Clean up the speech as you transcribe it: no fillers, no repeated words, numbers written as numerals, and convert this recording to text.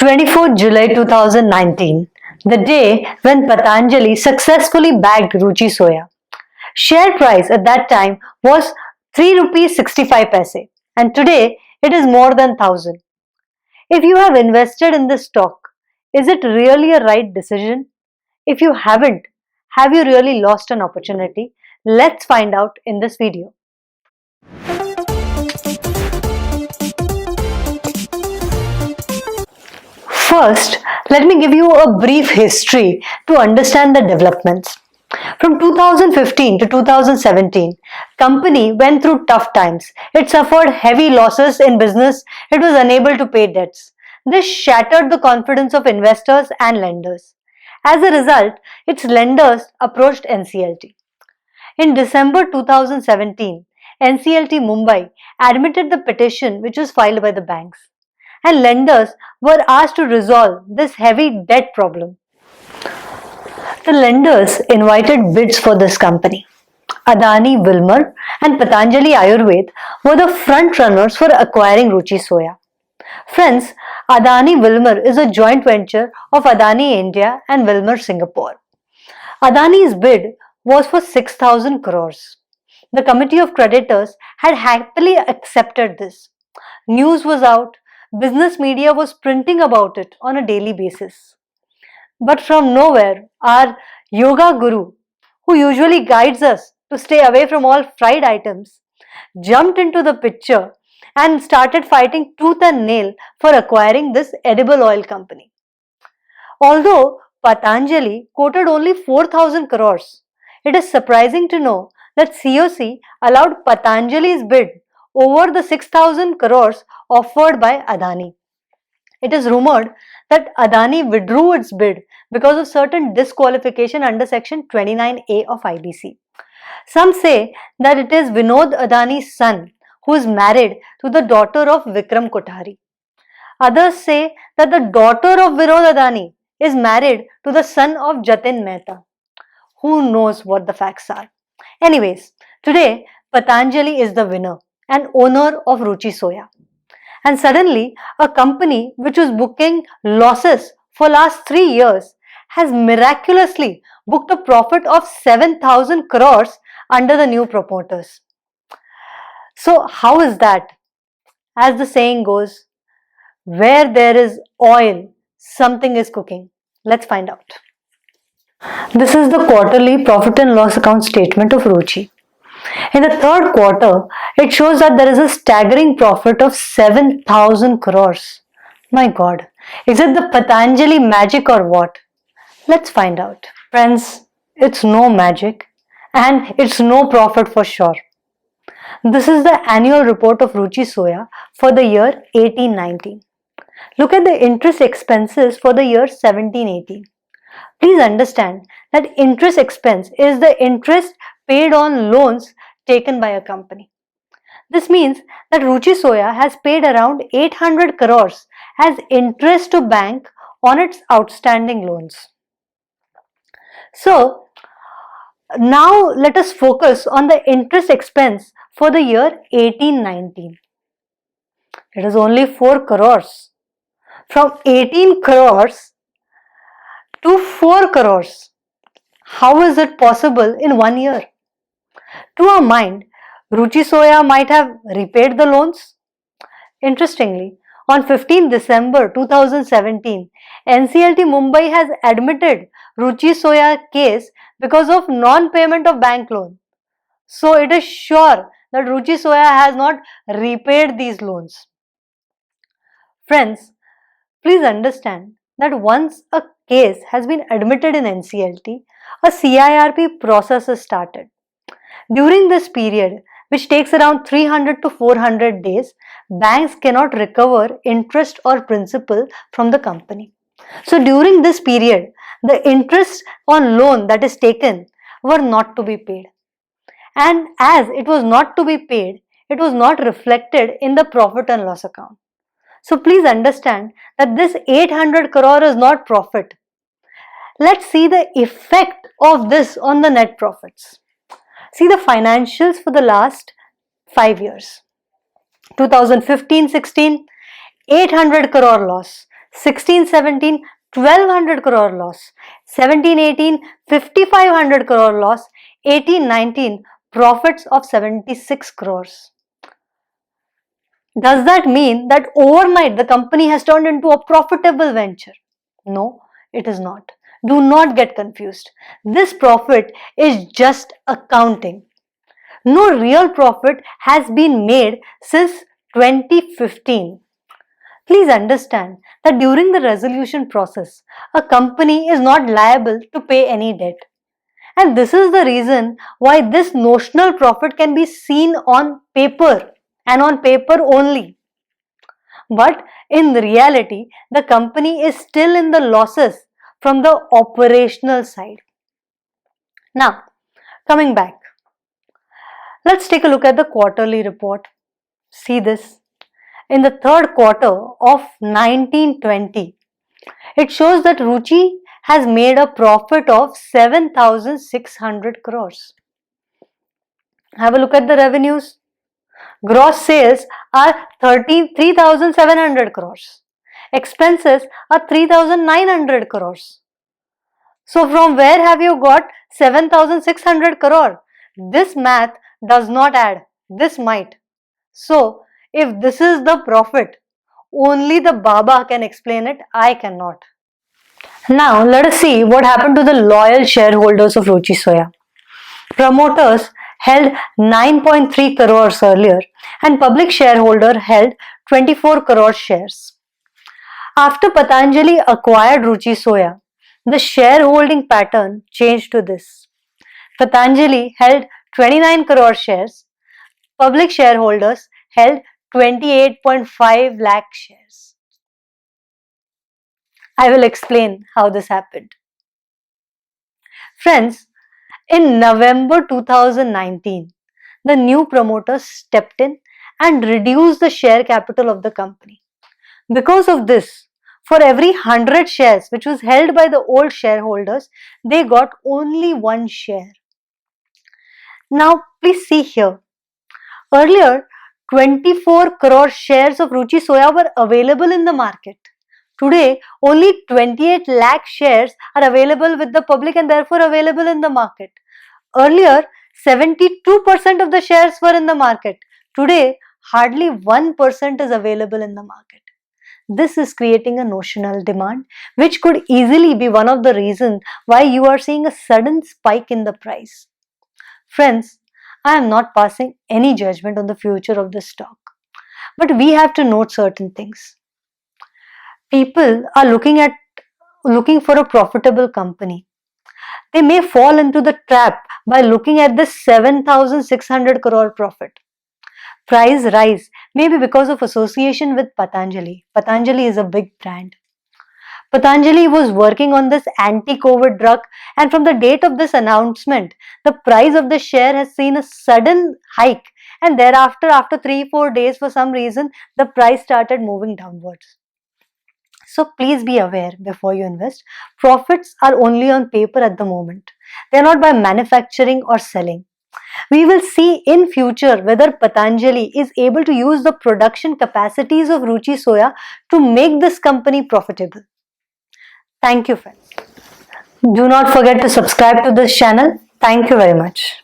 24th July 2019, the day when Patanjali successfully bagged Ruchi Soya. Share price at that time was 3 rupees 65 paise and today it is more than 1000. If you have invested in this stock, is it really a right decision? If you haven't, have you really lost an opportunity? Let's find out in this video. First, let me give you a brief history to understand the developments. From 2015 to 2017, company went through tough times. It suffered heavy losses in business. It was unable to pay debts. This shattered the confidence of investors and lenders. As a result, its lenders approached NCLT. In December 2017, NCLT Mumbai admitted the petition which was filed by the banks, and lenders were asked to resolve this heavy debt problem. The lenders invited bids for this company. Adani Wilmar and Patanjali Ayurved were the front runners for acquiring Ruchi Soya. Friends, Adani Wilmar is a joint venture of Adani India and Wilmar Singapore. Adani's bid was for 6,000 crores. The committee of creditors had happily accepted this. News was out, business media was printing about it on a daily basis. But from nowhere, our yoga guru, who usually guides us to stay away from all fried items, jumped into the picture and started fighting tooth and nail for acquiring this edible oil company. Although Patanjali quoted only 4,000 crores, it is surprising to know that COC allowed Patanjali's bid over the 6,000 crores offered by Adani. It is rumored that Adani withdrew its bid because of certain disqualification under section 29A of IBC. Some say that it is Vinod Adani's son who is married to the daughter of Vikram Kothari. Others say that the daughter of Vinod Adani is married to the son of Jatin Mehta. Who knows what the facts are? Anyways, today Patanjali is the winner and owner of Ruchi Soya. And suddenly, a company which was booking losses for last 3 years has miraculously booked a profit of 7,000 crores under the new promoters. So how is that? As the saying goes, where there is oil, something is cooking. Let's find out. This is the quarterly profit and loss account statement of Ruchi. In the third quarter, it shows that there is a staggering profit of 7,000 crores. My God, is it the Patanjali magic or what? Let's find out. Friends, it's no magic and it's no profit for sure. This is the annual report of Ruchi Soya for the year 18-19. Look at the interest expenses for the year 17-18. Please understand that interest expense is the interest paid on loans taken by a company. This means that Ruchi Soya has paid around 800 crores as interest to bank on its outstanding loans. So, now let us focus on the interest expense for the year 18-19. It is only 4 crores. From 18 crores to 4 crores. How is it possible in 1 year? To our mind, Ruchi Soya might have repaid the loans. Interestingly, on 15 December 2017, NCLT Mumbai has admitted Ruchi Soya case because of non-payment of bank loan. So it is sure that Ruchi Soya has not repaid these loans. Friends, please understand that once a case has been admitted in NCLT, a CIRP process is started. During this period, which takes around 300 to 400 days, banks cannot recover interest or principal from the company. So during this period, the interest on loan that is taken were not to be paid. And as it was not to be paid, it was not reflected in the profit and loss account. So please understand that this 800 crore is not profit. Let's see the effect of this on the net profits. See the financials for the last 5 years. 2015-16, 800 crore loss. 16-17, 1200 crore loss. 17-18, 5500 crore loss. 18-19, profits of 76 crores. Does that mean that overnight the company has turned into a profitable venture? No, it is not. Do not get confused. This profit is just accounting. No real profit has been made since 2015. Please understand that during the resolution process, a company is not liable to pay any debt. And this is the reason why this notional profit can be seen on paper and on paper only. But in reality, the company is still in the losses from the operational side. Now, coming back, let's take a look at the quarterly report. See this. In the third quarter of 1920, it shows that Ruchi has made a profit of 7,600 crores. Have a look at the revenues. Gross sales are 3,700 crores. Expenses are 3,900 crores. So from where have you got 7,600 crore? This math does not add. This might. So if this is the profit, only the Baba can explain it. I cannot. Now let us see what happened to the loyal shareholders of Ruchi Soya. Promoters held 9.3 crores earlier and public shareholder held 24 crore shares. After Patanjali acquired Ruchi Soya, the shareholding pattern changed to this. Patanjali held 29 crore shares, public shareholders held 28.5 lakh shares. I will explain how this happened. Friends, in November 2019, the new promoters stepped in and reduced the share capital of the company. Because of this, for every 100 shares which was held by the old shareholders, they got only one share. Now, please see here. Earlier, 24 crore shares of Ruchi Soya were available in the market. Today, only 28 lakh shares are available with the public and therefore available in the market. Earlier, 72% of the shares were in the market. Today, hardly 1% is available in the market. This is creating a notional demand, which could easily be one of the reasons why you are seeing a sudden spike in the price. Friends, I am not passing any judgment on the future of this stock, but we have to note certain things. People are looking for a profitable company. They may fall into the trap by looking at this 7,600 crore profit. Price rise may be because of association with Patanjali. Patanjali is a big brand. Patanjali was working on this anti-COVID drug, and from the date of this announcement, the price of the share has seen a sudden hike, and thereafter, after 3-4 days, for some reason, the price started moving downwards. So please be aware before you invest. Profits are only on paper at the moment. They are not by manufacturing or selling. We will see in future whether Patanjali is able to use the production capacities of Ruchi Soya to make this company profitable. Thank you, friends. Do not forget to subscribe to this channel. Thank you very much.